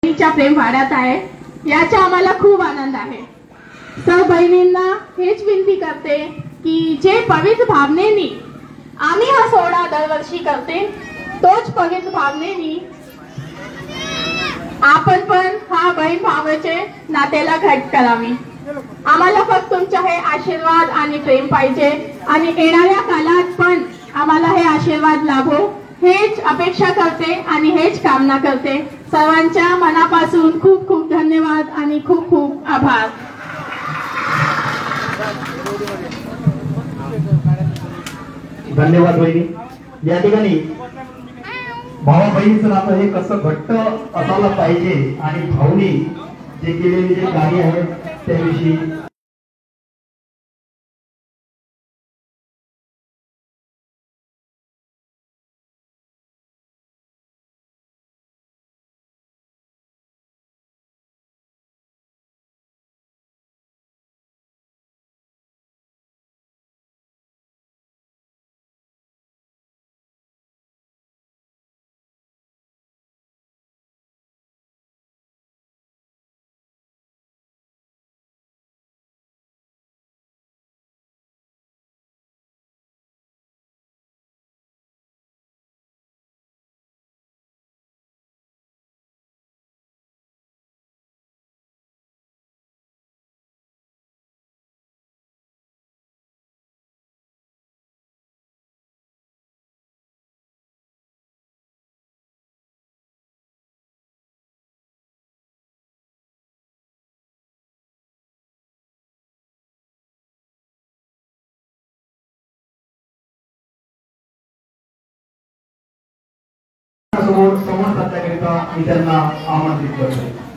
बहिणीच्या प्रेम वाढत आहे याचा आम्हाला खूप आनंद आहे। सर्व बहिणींना हेच विनंती करते की जे पवित्र भावनेनी आम्ही हा सोहळा दरवर्षी करते तोच पवित्र भावनेनी आपण पण हा बहीण भावाचे नात्याला घट करावी। आम्हाला फक्त तुमचा हे आशीर्वाद आणि प्रेम पाहिजे आणि येणाऱ्या काळात पण आम्हाला हे आशीर्वाद लाभो हेच अपेक्षा करते आणि हेच कामना करते। सर्वांच्या मनापासून खूप खूप धन्यवाद आणि खूप खूप आभार। धन्यवाद बहिणी। या ठिकाणी भावा बहिणीचं नातं हे कसं घट्ट असायला पाहिजे आणि भाऊनी जे केलेले जे कार्य आहे त्याविषयी संवाद साधण्याकरिता मी त्यांना आमंत्रित करतो।